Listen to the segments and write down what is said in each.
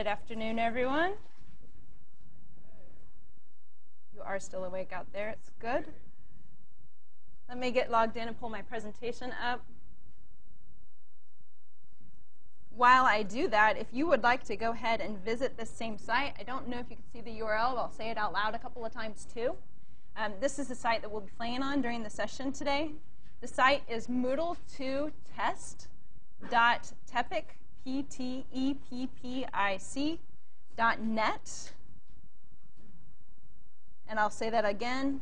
Good afternoon, everyone. You are still awake out there. It's good. Let me get logged in and pull my presentation up. While I do that, if you would like to go ahead and visit this same site, I don't know if you can see the URL, but I'll say it out loud a couple of times too. This is the site that we'll be playing on during the session today. The site is moodle2test.teppic.net. And I'll say that again.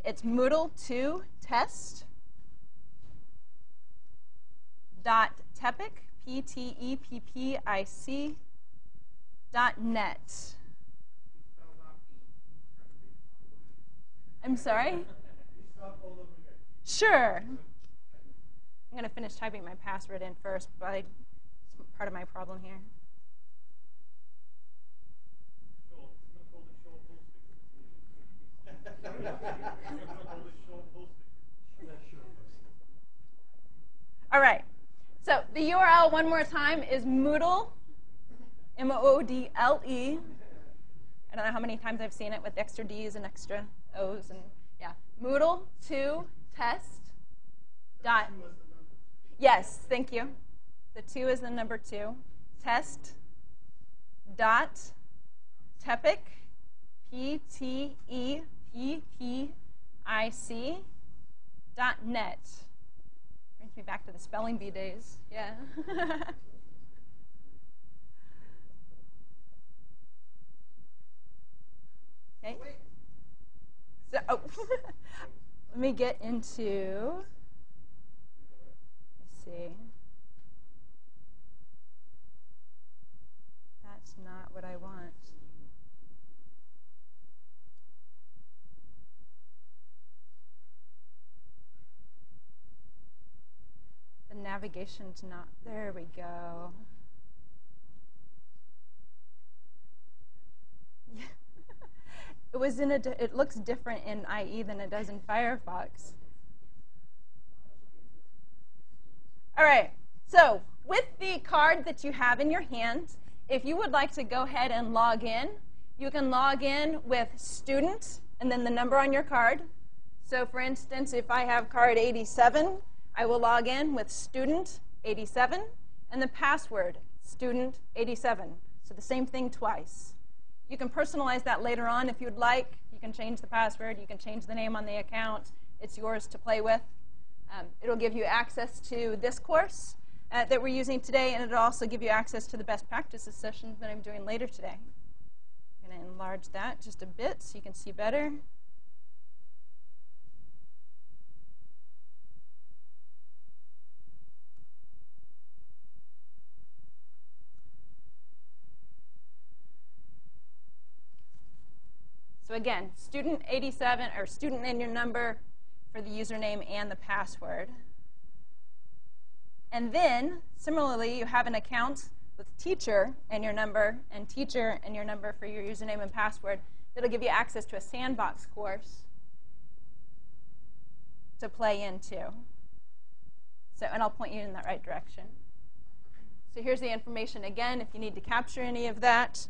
It's moodle2test.teppic.net. I'm sorry? Sure. I'm going to finish typing my password in first, but it's part of my problem here. All right. So the URL one more time is Moodle, Moodle. I don't know how many times I've seen it with extra D's and extra O's and yeah. Moodle2test. Yes, thank you. The 2 is the number 2. Test. Teppic. P-T-E-P-P-I-C.net. Brings me back to the spelling bee days. Yeah. Okay. So, let me get into, let's see. That's not what I want. The navigation's not, there we go. It was in it looks different in IE than it does in Firefox. All right, so with the card that you have in your hand, if you would like to go ahead and log in, you can log in with student and then the number on your card. So for instance, if I have card 87, I will log in with student 87 and the password student 87. So the same thing twice. You can personalize that later on if you'd like. You can change the password. You can change the name on the account. It's yours to play with. It'll give you access to this course that we're using today, and it'll also give you access to the best practices sessions that I'm doing later today. I'm going to enlarge that just a bit so you can see better. So again, student 87 or student and your number for the username and the password. And then similarly, you have an account with teacher and your number and teacher and your number for your username and password that'll give you access to a sandbox course to play into. So, and I'll point you in that right direction. So here's the information again if you need to capture any of that.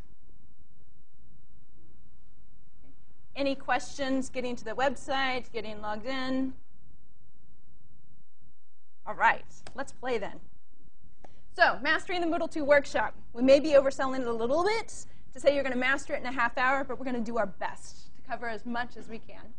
Any questions getting to the website, getting logged in? All right, let's play then. So, mastering the Moodle 2 workshop. We may be overselling it a little bit to say you're going to master it in a half hour, but we're going to do our best to cover as much as we can.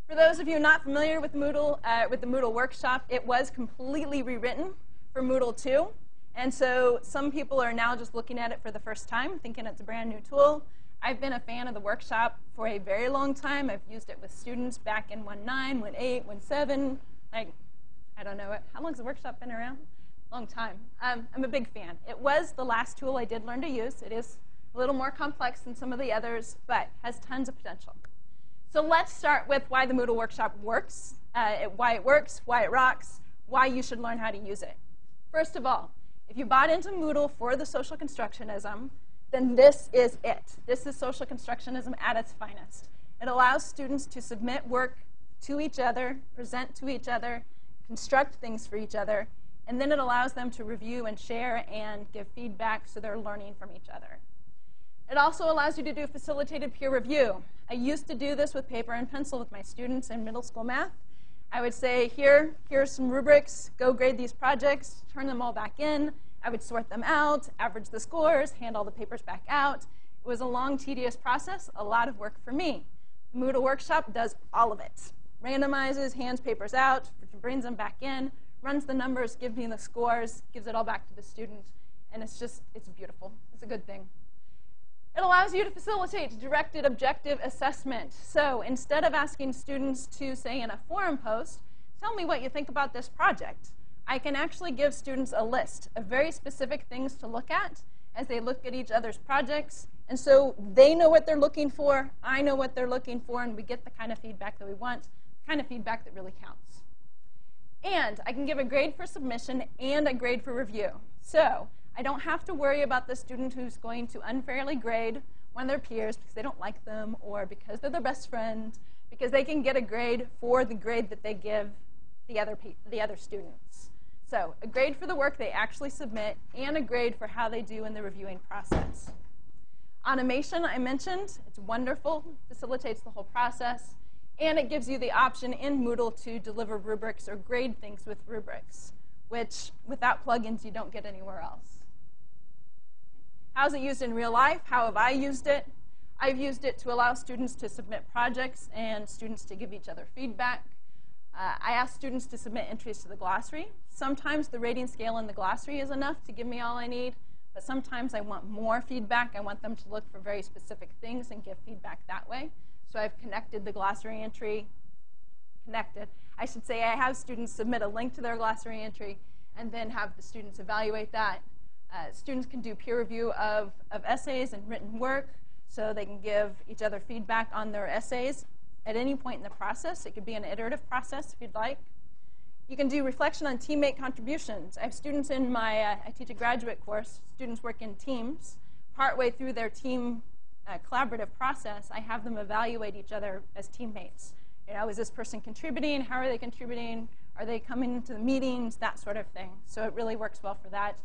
For those of you not familiar with Moodle, with the Moodle workshop, it was completely rewritten for Moodle 2. And so some people are now just looking at it for the first time, thinking it's a brand new tool. I've been a fan of the workshop for a very long time. I've used it with students back in 1.9, 1.8, 1.7. Like, I don't know, how long has the workshop been around? Long time. I'm a big fan. It was the last tool I did learn to use. It is a little more complex than some of the others, but has tons of potential. So let's start with why the Moodle workshop works, why it works, why it rocks, why you should learn how to use it. First of all, if you bought into Moodle for the social constructionism, then this is it. This is social constructionism at its finest. It allows students to submit work to each other, present to each other, construct things for each other and then it allows them to review and share and give feedback so they're learning from each other. It also allows you to do facilitated peer review. I used to do this with paper and pencil with my students in middle school math. I would say, here's some rubrics, go grade these projects, turn them all back in. I would sort them out, average the scores, hand all the papers back out. It was a long, tedious process, a lot of work for me. The Moodle workshop does all of it. Randomizes, hands papers out, brings them back in, runs the numbers, gives me the scores, gives it all back to the student, and it's beautiful. It's a good thing. It allows you to facilitate directed objective assessment. So instead of asking students to say in a forum post, tell me what you think about this project, I can actually give students a list of very specific things to look at as they look at each other's projects. And so they know what they're looking for, I know what they're looking for, and we get the kind of feedback that we want, the kind of feedback that really counts. And I can give a grade for submission and a grade for review. So I don't have to worry about the student who's going to unfairly grade one of their peers because they don't like them or because they're their best friend, because they can get a grade for the grade that they give the other students. So a grade for the work they actually submit and a grade for how they do in the reviewing process. Automation, I mentioned, it's wonderful, facilitates the whole process, and it gives you the option in Moodle to deliver rubrics or grade things with rubrics, which without plugins you don't get anywhere else. How's it used in real life? How have I used it? I've used it to allow students to submit projects and students to give each other feedback. I ask students to submit entries to the glossary. Sometimes the rating scale in the glossary is enough to give me all I need, but sometimes I want more feedback. I want them to look for very specific things and give feedback that way. So I've connected the glossary entry, I should say I have students submit a link to their glossary entry and then have the students evaluate that. Students can do peer review of essays and written work, so they can give each other feedback on their essays at any point in the process. It could be an iterative process if you'd like. You can do reflection on teammate contributions. I have students in my, I teach a graduate course, students work in teams. Partway through their team collaborative process, I have them evaluate each other as teammates. You know, is this person contributing? How are they contributing? Are they coming to the meetings? That sort of thing. So it really works well for that.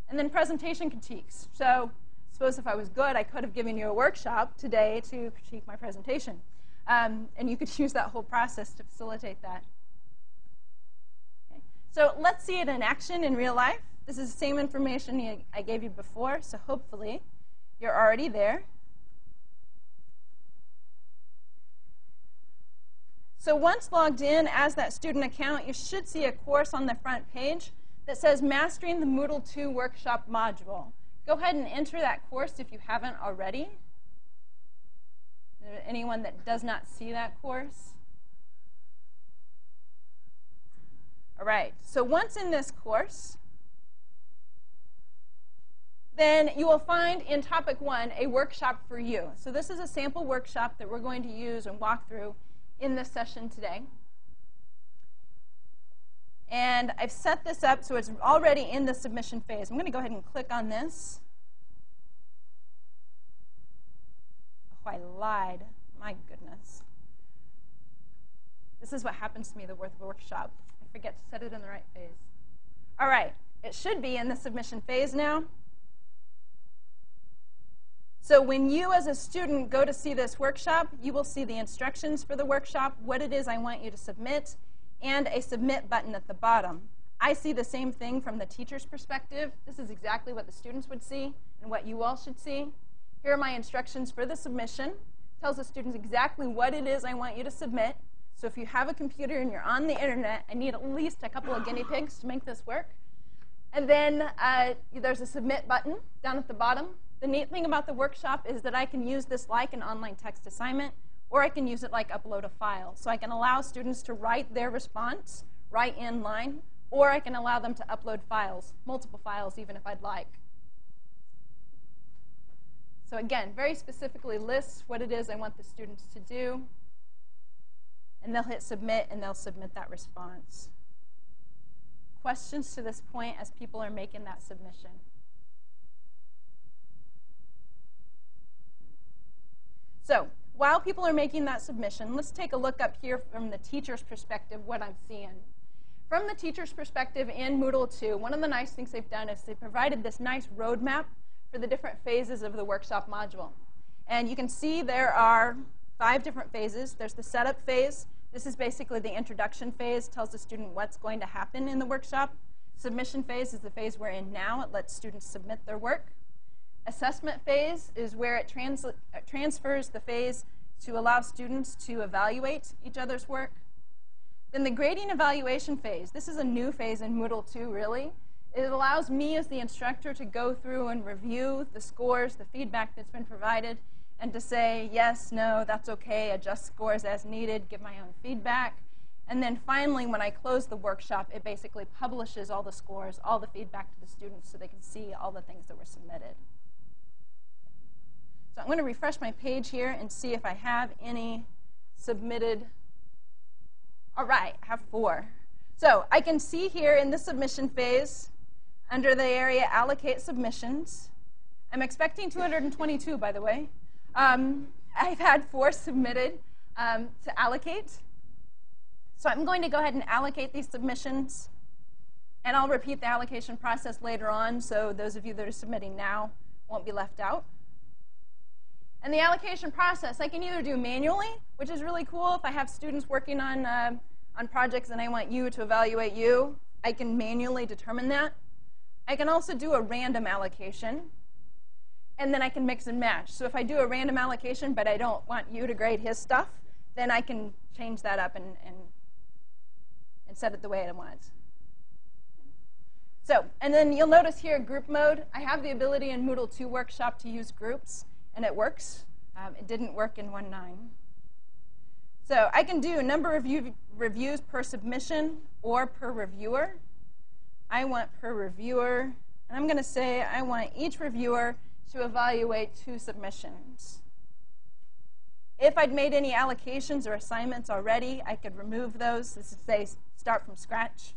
And then presentation critiques. So suppose if I was good, I could have given you a workshop today to critique my presentation. And you could use that whole process to facilitate that. Okay. So let's see it in action in real life. This is the same information I gave you before, so hopefully you're already there. So once logged in as that student account, you should see a course on the front page that says Mastering the Moodle 2 Workshop Module. Go ahead and enter that course if you haven't already. Is there anyone that does not see that course? All right, so once in this course, then you will find in topic 1 a workshop for you. So this is a sample workshop that we're going to use and walk through in this session today. And I've set this up so it's already in the submission phase. I'm going to go ahead and click on this. Oh, I lied. My goodness. This is what happens to me the workshop. I forget to set it in the right phase. All right. It should be in the submission phase now. So when you as a student go to see this workshop, you will see the instructions for the workshop, what it is I want you to submit, and a submit button at the bottom. I see the same thing from the teacher's perspective. This is exactly what the students would see and what you all should see. Here are my instructions for the submission. It tells the students exactly what it is I want you to submit. So if you have a computer and you're on the internet, I need at least a couple of guinea pigs to make this work. And then there's a submit button down at the bottom. The neat thing about the workshop is that I can use this like an online text assignment, or I can use it like upload a file. So I can allow students to write their response right in line, or I can allow them to upload files, multiple files even if I'd like. So again, very specifically lists what it is I want the students to do, and they'll hit submit and they'll submit that response. Questions to this point as people are making that submission? So while people are making that submission, let's take a look up here from the teacher's perspective what I'm seeing. From the teacher's perspective in Moodle 2, one of the nice things they've done is they provided this nice roadmap for the different phases of the workshop module. And you can see there are 5 different phases. There's the setup phase. This is basically the introduction phase, tells the student what's going to happen in the workshop. Submission phase is the phase we're in now. It lets students submit their work. Assessment phase is where it transfers the phase to allow students to evaluate each other's work. Then the grading evaluation phase. This is a new phase in Moodle 2, really. It allows me as the instructor to go through and review the scores, the feedback that's been provided, and to say, yes, no, that's okay, adjust scores as needed, give my own feedback. And then finally, when I close the workshop, it basically publishes all the scores, all the feedback to the students so they can see all the things that were submitted. So I'm going to refresh my page here and see if I have any submitted. All right, I have 4. So I can see here in the submission phase, under the area Allocate Submissions, I'm expecting 222, by the way. I've had 4 submitted to allocate. So I'm going to go ahead and allocate these submissions. And I'll repeat the allocation process later on, so those of you that are submitting now won't be left out. And the allocation process, I can either do manually, which is really cool. If I have students working on projects and I want you to evaluate you, I can manually determine that. I can also do a random allocation, and then I can mix and match. So if I do a random allocation, but I don't want you to grade his stuff, then I can change that up and set it the way I want. So, and then you'll notice here, group mode. I have the ability in Moodle 2 Workshop to use groups, and it works. It didn't work in 1.9. So I can do a number of reviews per submission or per reviewer. I want per reviewer, and I'm going to say I want each reviewer to evaluate 2 submissions. If I'd made any allocations or assignments already, I could remove those. This is say start from scratch.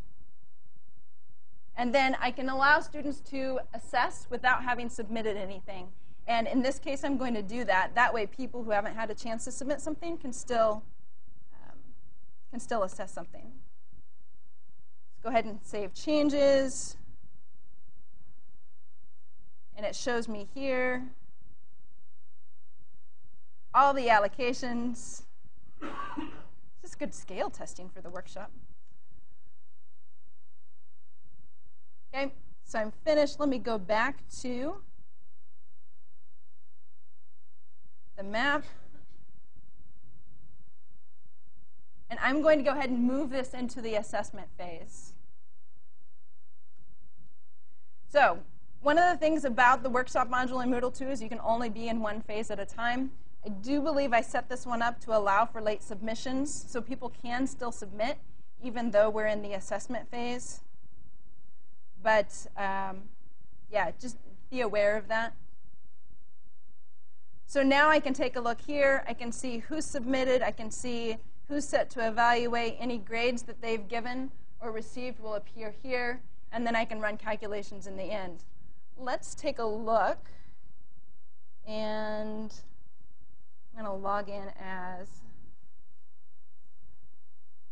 And then I can allow students to assess without having submitted anything. And in this case, I'm going to do that. That way, people who haven't had a chance to submit something can still assess something. Let's go ahead and save changes. And it shows me here all the allocations. This is good scale testing for the workshop. Okay, so I'm finished. Let me go back to the map. And I'm going to go ahead and move this into the assessment phase. So one of the things about the workshop module in Moodle 2 is you can only be in one phase at a time. I do believe I set this one up to allow for late submissions, so people can still submit even though we're in the assessment phase. But yeah, just be aware of that. So now I can take a look here. I can see who's submitted. I can see who's set to evaluate. Any grades that they've given or received will appear here. And then I can run calculations in the end. Let's take a look. And I'm going to log in as,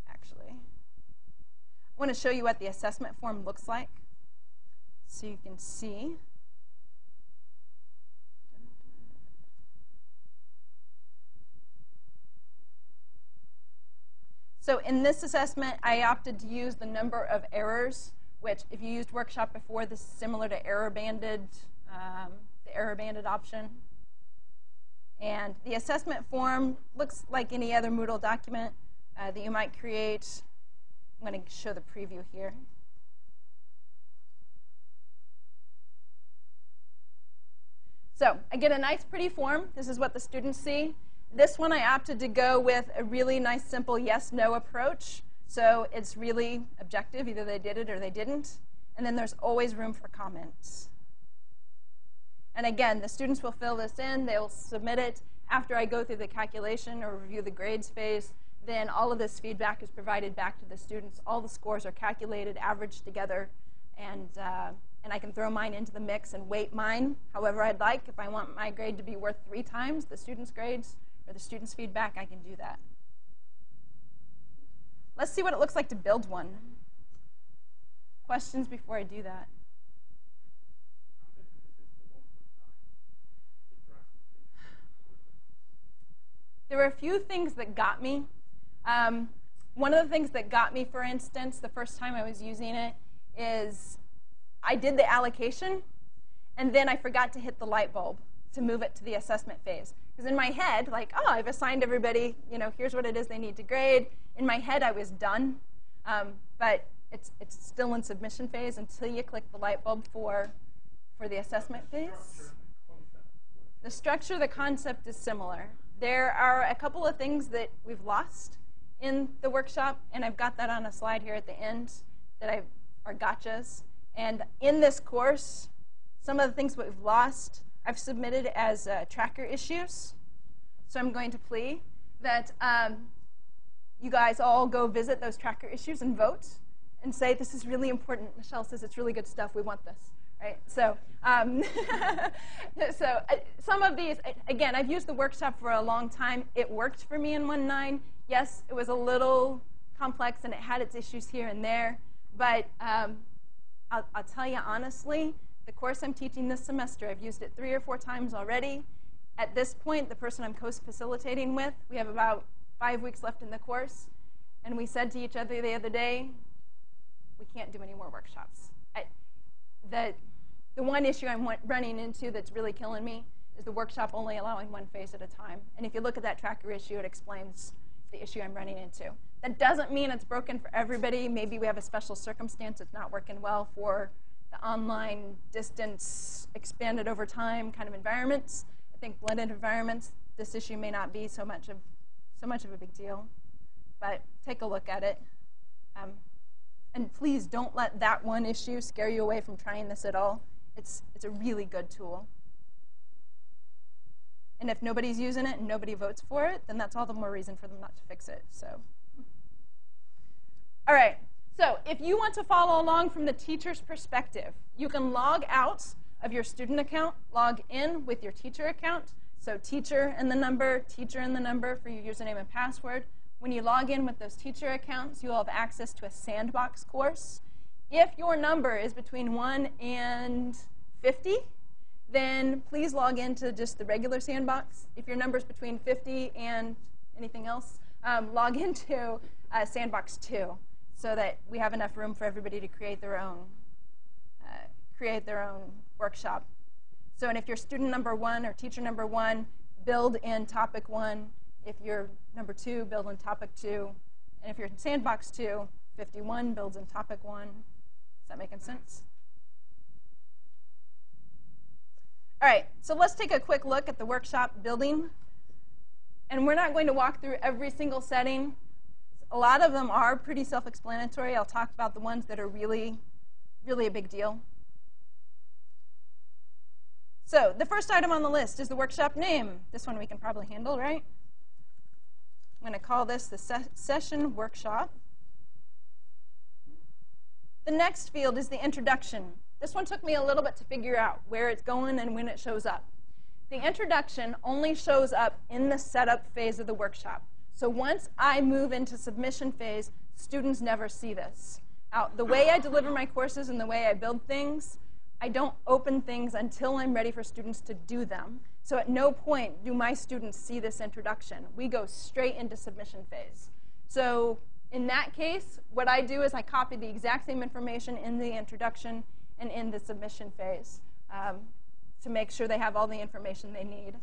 actually, I want to show you what the assessment form looks like so you can see. So in this assessment, I opted to use the number of errors, which if you used Workshop before, this is similar to error-banded, the error-banded option. And the assessment form looks like any other Moodle document that you might create. I'm going to show the preview here. So I get a nice, pretty form. This is what the students see. This one I opted to go with a really nice, simple yes-no approach. So it's really objective. Either they did it or they didn't. And then there's always room for comments. And again, the students will fill this in. They'll submit it. After I go through the calculation or review the grades phase, then all of this feedback is provided back to the students. All the scores are calculated, averaged together, and I can throw mine into the mix and weight mine however I'd like. If I want my grade to be worth 3 times the students' grades or the students' feedback, I can do that. Let's see what it looks like to build one. questions before I do that? There were a few things that got me. One of the things that got me, for instance, the first time I was using it is I did the allocation, and then I forgot to hit the light bulb to move it to the assessment phase. Because in my head, like, oh, I've assigned everybody, here's what it is they need to grade. In my head, I was done. But it's still in submission phase until you click the light bulb for the assessment phase. The structure, the concept is similar. There are a couple of things that we've lost in the workshop, and I've got that on a slide here at the end that are gotchas. And in this course, some of the things that we've lost, I've submitted as tracker issues. So I'm going to plea that you guys all go visit those tracker issues and vote and say, this is really important. Michelle says it's really good stuff. We want this. Right? So, some of these, again, I've used the workshop for a long time. It worked for me in 1.9. Yes, it was a little complex, and it had its issues here and there. But I'll tell you honestly, the course I'm teaching this semester, I've used it 3 or 4 times already. At this point, the person I'm co-facilitating with, we have about 5 weeks left in the course. And we said to each other the other day, we can't do any more workshops. The one issue I'm running into that's really killing me is the workshop only allowing one phase at a time. And if you look at that tracker issue, it explains the issue I'm running into. That doesn't mean it's broken for everybody. Maybe we have a special circumstance that's not working well for the online, distance, expanded over time kind of environments. I think blended environments, this issue may not be so much of a big deal. But take a look at it. And please don't let that one issue scare you away from trying this at all. It's a really good tool. And if nobody's using it and nobody votes for it, then that's all the more reason for them not to fix it. So, all right. So if you want to follow along from the teacher's perspective, you can log out of your student account, log in with your teacher account. So teacher and the number for your username and password. When you log in with those teacher accounts, you'll have access to a sandbox course. If your number is between 1 and 50, then please log into just the regular sandbox. If your number is between 50 and anything else, log into sandbox 2 so that we have enough room for everybody to create their own workshop. So, and if you're student number 1 or teacher number 1, build in topic 1. If you're number 2, build in topic 2. And if you're in sandbox 2, 51 builds in topic 1. Is that making sense? All right, so let's take a quick look at the workshop building. And we're not going to walk through every single setting. A lot of them are pretty self-explanatory. I'll talk about the ones that are really, really a big deal. So the first item on the list is the workshop name. This one we can probably handle, right? I'm going to call this the session workshop. The next field is the introduction. This one took me a little bit to figure out where it's going and when it shows up. The introduction only shows up in the setup phase of the workshop. So once I move into submission phase, students never see this. Now, the way I deliver my courses and the way I build things, I don't open things until I'm ready for students to do them. So at no point do my students see this introduction. We go straight into submission phase. So in that case, what I do is I copy the exact same information in the introduction and in the submission phase to make sure they have all the information they need.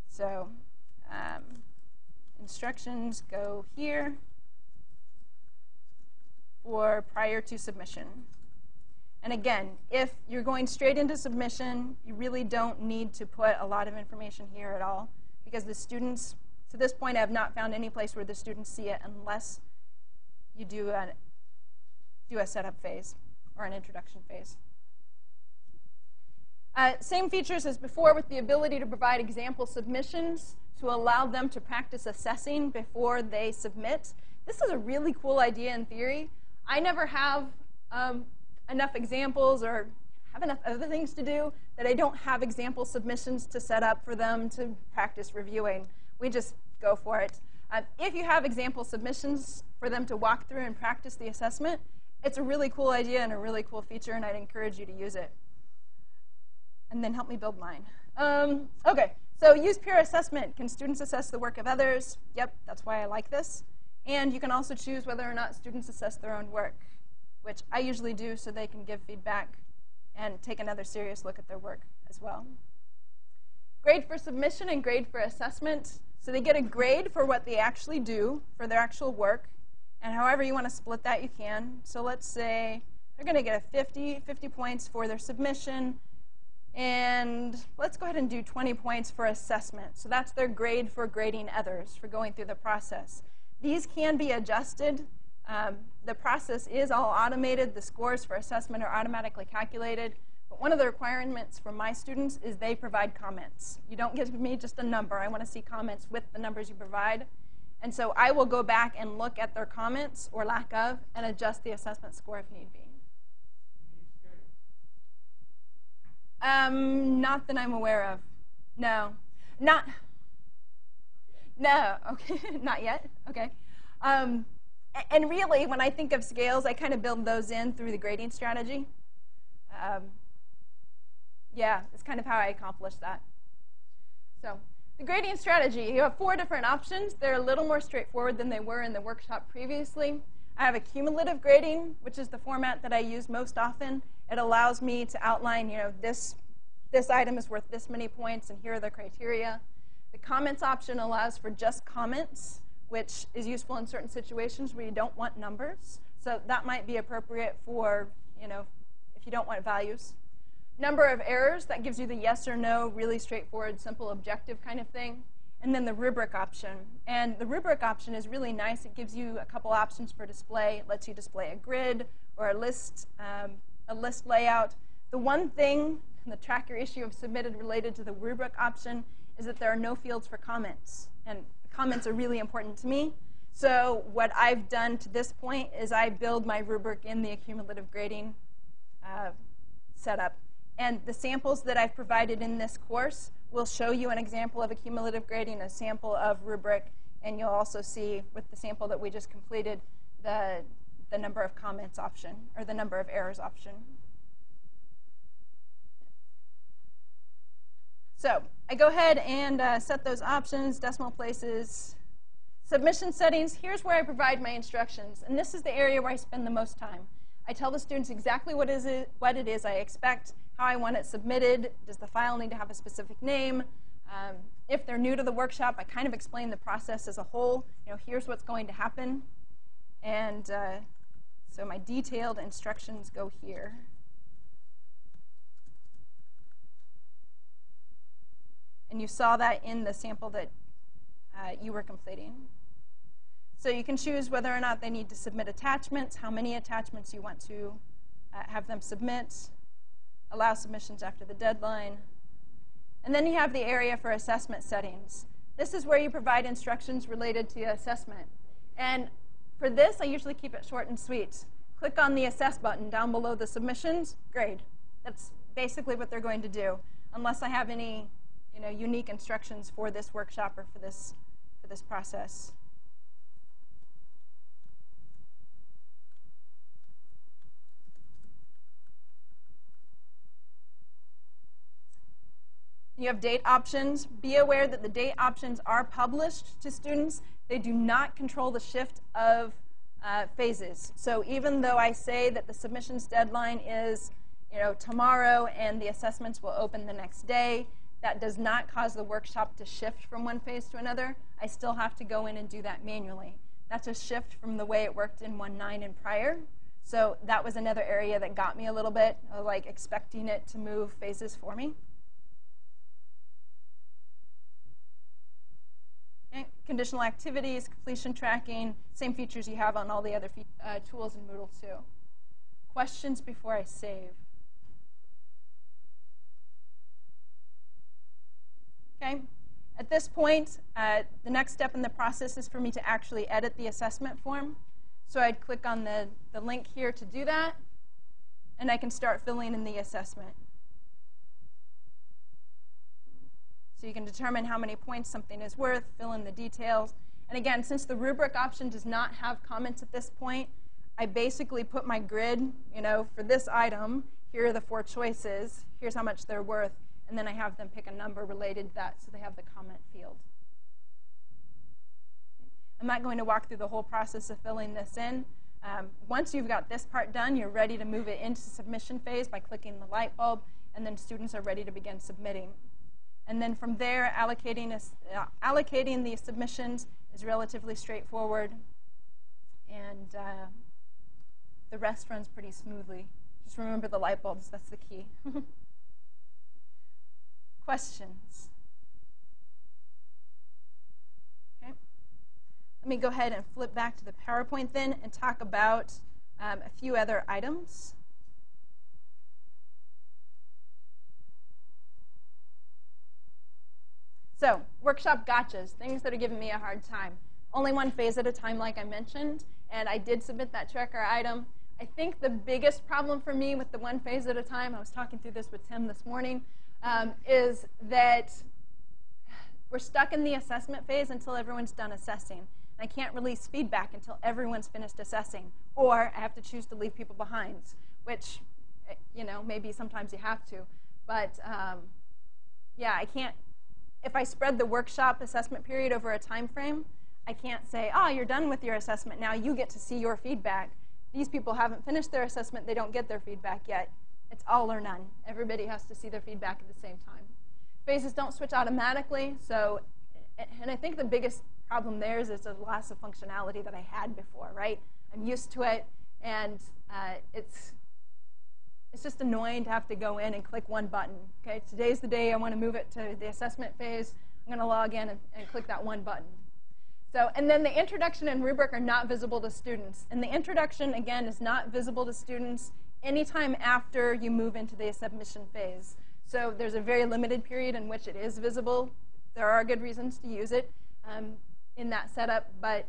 So instructions go here for prior to submission. And again, if you're going straight into submission, you really don't need to put a lot of information here at all, because the students, to this point, I have not found any place where the students see it unless you do a setup phase or an introduction phase. Same features as before, with the ability to provide example submissions to allow them to practice assessing before they submit. This is a really cool idea in theory. I never have enough examples or have enough other things to do that I don't have example submissions to set up for them to practice reviewing. We just go for it. If you have example submissions for them to walk through and practice the assessment, It's a really cool idea and a really cool feature, and I'd encourage you to use it. And then help me build mine. Okay, so use peer assessment. Can students assess the work of others? Yep, that's why I like this. And you can also choose whether or not students assess their own work, which I usually do so they can give feedback and take another serious look at their work as well. Grade for submission and grade for assessment. So they get a grade for what they actually do, for their actual work, and however you want to split that, you can. So let's say they're going to get a 50 points for their submission, and let's go ahead and do 20 points for assessment. So that's their grade for grading others, for going through the process. These can be adjusted. The process is all automated. The scores for assessment are automatically calculated. But one of the requirements for my students is they provide comments. You don't give me just a number. I want to see comments with the numbers you provide. And so I will go back and look at their comments, or lack of, and adjust the assessment score if need be. Not that I'm aware of. No. No, okay, not yet, okay. And really, when I think of scales, I kind of build those in through the grading strategy. Yeah, it's kind of how I accomplish that. So the grading strategy, you have 4 different options. They're a little more straightforward than they were in the workshop previously. I have a cumulative grading, which is the format that I use most often. It allows me to outline, this item is worth this many points, and here are the criteria. The comments option allows for just comments, which is useful in certain situations where you don't want numbers. So that might be appropriate for, if you don't want values. Number of errors, that gives you the yes or no, really straightforward, simple, objective kind of thing. And then the rubric option. And the rubric option is really nice. It gives you a couple options for display. It lets you display a grid or a list layout. The one thing, the tracker issue of submitted related to the rubric option, is that there are no fields for comments. And comments are really important to me. So what I've done to this point is I build my rubric in the cumulative grading setup. And the samples that I've provided in this course will show you an example of a cumulative grading, a sample of rubric, and you'll also see with the sample that we just completed the number of comments option, or the number of errors option. So I go ahead and set those options, decimal places. Submission settings, here's where I provide my instructions. And this is the area where I spend the most time. I tell the students exactly what it is I expect, how I want it submitted. Does the file need to have a specific name? If they're new to the workshop, I kind of explain the process as a whole. Here's what's going to happen. And so my detailed instructions go here. And you saw that in the sample that you were completing. So you can choose whether or not they need to submit attachments, how many attachments you want to have them submit, allow submissions after the deadline. And then you have the area for assessment settings. This is where you provide instructions related to assessment. And for this, I usually keep it short and sweet. Click on the Assess button down below the submissions, grade. That's basically what they're going to do, unless I have any unique instructions for this workshop or for this process. You have date options. Be aware that the date options are published to students. They do not control the shift of phases. So even though I say that the submissions deadline is tomorrow and the assessments will open the next day, that does not cause the workshop to shift from one phase to another. I still have to go in and do that manually. That's a shift from the way it worked in 1.9 and prior. So that was another area that got me a little bit, like expecting it to move phases for me. Okay. Conditional activities, completion tracking, same features you have on all the other tools in Moodle too. Questions before I save? Okay. At this point, the next step in the process is for me to actually edit the assessment form. So I'd click on the link here to do that, and I can start filling in the assessment. So you can determine how many points something is worth, fill in the details. And again, since the rubric option does not have comments at this point, I basically put my grid, for this item, here are the 4 choices, here's how much they're worth, and then I have them pick a number related to that so they have the comment field. I'm not going to walk through the whole process of filling this in. Once you've got this part done, you're ready to move it into submission phase by clicking the light bulb, and then students are ready to begin submitting. And then from there, allocating the submissions is relatively straightforward, and the rest runs pretty smoothly. Just remember the light bulbs, that's the key. Questions? Okay. Let me go ahead and flip back to the PowerPoint then and talk about a few other items. So, workshop gotchas, things that are giving me a hard time. Only one phase at a time, like I mentioned, and I did submit that tracker item. I think the biggest problem for me with the one phase at a time, I was talking through this with Tim this morning, is that we're stuck in the assessment phase until everyone's done assessing. And I can't release feedback until everyone's finished assessing, or I have to choose to leave people behind, which, maybe sometimes you have to. But, yeah, I can't. If I spread the workshop assessment period over a time frame, I can't say, oh, you're done with your assessment now, you get to see your feedback. These people haven't finished their assessment, they don't get their feedback yet. It's all or none. Everybody has to see their feedback at the same time. Phases don't switch automatically, and I think the biggest problem there is it's a loss of functionality that I had before, right? I'm used to it, and it's just annoying to have to go in and click one button. Okay, today's the day I want to move it to the assessment phase. I'm going to log in and click that one button. So, and then the introduction and rubric are not visible to students. And the introduction, again, is not visible to students anytime after you move into the submission phase. So there's a very limited period in which it is visible. There are good reasons to use it in that setup, but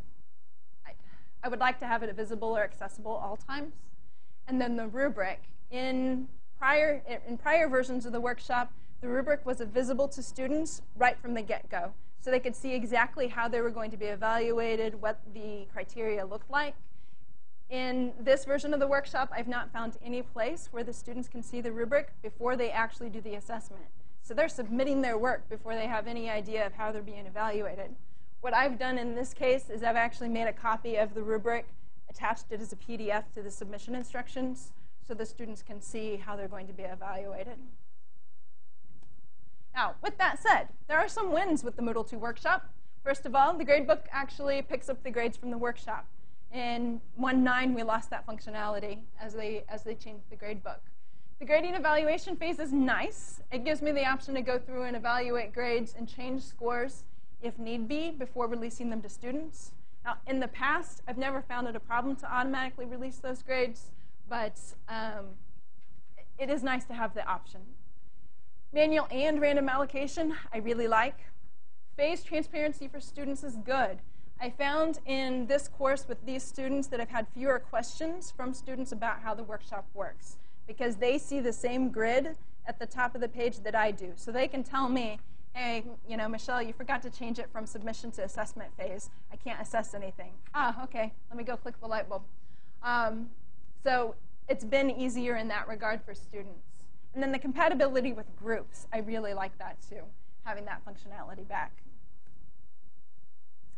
I would like to have it visible or accessible all times. And then the rubric. In prior versions of the workshop, the rubric was visible to students right from the get-go. So they could see exactly how they were going to be evaluated, what the criteria looked like. In this version of the workshop, I've not found any place where the students can see the rubric before they actually do the assessment. So they're submitting their work before they have any idea of how they're being evaluated. What I've done in this case is I've actually made a copy of the rubric, attached it as a PDF to the submission instructions, so the students can see how they're going to be evaluated. Now, with that said, there are some wins with the Moodle 2 workshop. First of all, the gradebook actually picks up the grades from the workshop. In 1.9, we lost that functionality as they changed the gradebook. The grading evaluation phase is nice. It gives me the option to go through and evaluate grades and change scores if need be before releasing them to students. Now, in the past, I've never found it a problem to automatically release those grades, but it is nice to have the option. Manual and random allocation, I really like. Phase transparency for students is good. I found in this course with these students that I've had fewer questions from students about how the workshop works, because they see the same grid at the top of the page that I do. So they can tell me, hey, Michelle, you forgot to change it from submission to assessment phase. I can't assess anything. Ah, okay, let me go click the light bulb. So it's been easier in that regard for students. And then the compatibility with groups, I really like that too, having that functionality back.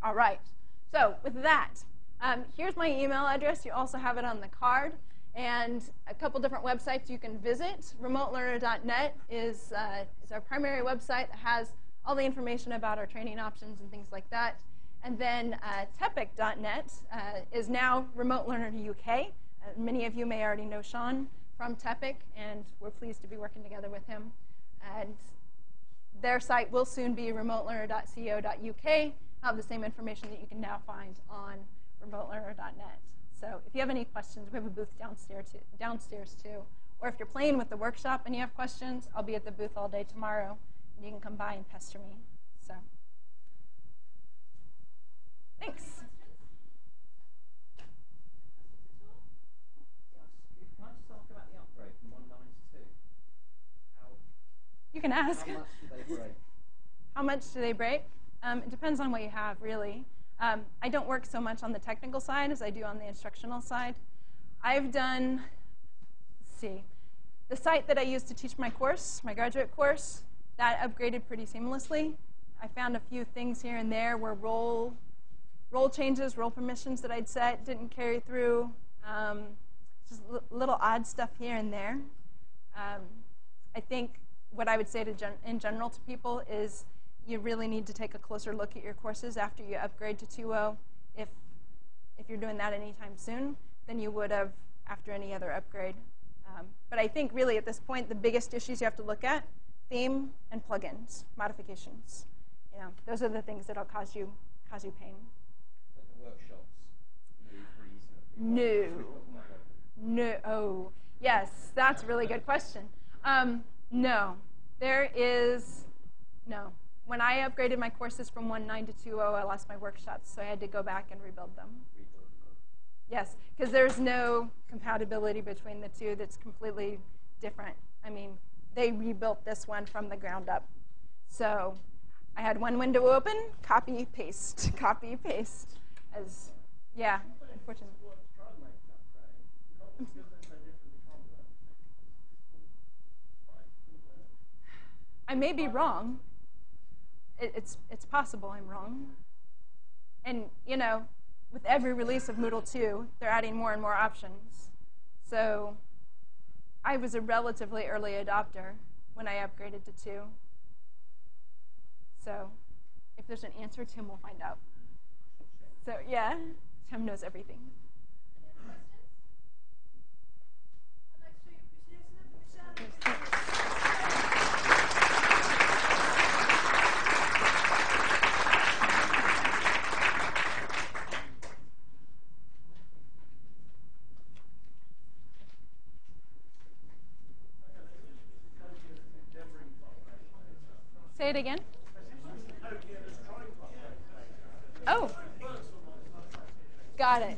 All right, so with that, here's my email address. You also have it on the card. And a couple different websites you can visit. RemoteLearner.net is our primary website that has all the information about our training options and things like that. And then Tepic.net is now Remote Learner UK. Many of you may already know Sean from Tepic, and we're pleased to be working together with him. And their site will soon be remotelearner.co.uk. Have the same information that you can now find on remotelearner.net. So if you have any questions, we have a booth downstairs too. Or if you're playing with the workshop and you have questions, I'll be at the booth all day tomorrow, and you can come by and pester me. So, thanks. Can I just ask about the upgrade from 1.9 to 2? You can ask. How much do they break? How much do they break? It depends on what you have, really. I don't work so much on the technical side as I do on the instructional side. I've done, let's see, the site that I used to teach my course, my graduate course, that upgraded pretty seamlessly. I found a few things here and there where role changes, role permissions that I'd set didn't carry through. Just little odd stuff here and there. I think what I would say in general to people is you really need to take a closer look at your courses after you upgrade to 2.0 if you're doing that anytime soon than you would have after any other upgrade. But I think really at this point the biggest issues you have to look at, theme and plugins, modifications. You know, those are the things that'll cause you pain. But the workshops move reasonably. No. Oh, yes, that's a really good question. No, there is no. When I upgraded my courses from 1.9 to 2.0, I lost my workshops, so I had to go back and rebuild them. Yes, because there's no compatibility between the two that's completely different. I mean, they rebuilt this one from the ground up. So I had one window open, copy, paste, copy, paste. Yeah, unfortunately. I may be wrong. It's possible I'm wrong. And, you know, with every release of Moodle 2, they're adding more and more options. So I was a relatively early adopter when I upgraded to 2. So if there's an answer, Tim will find out. So, yeah, Tim knows everything. Say it again. Oh. Got it.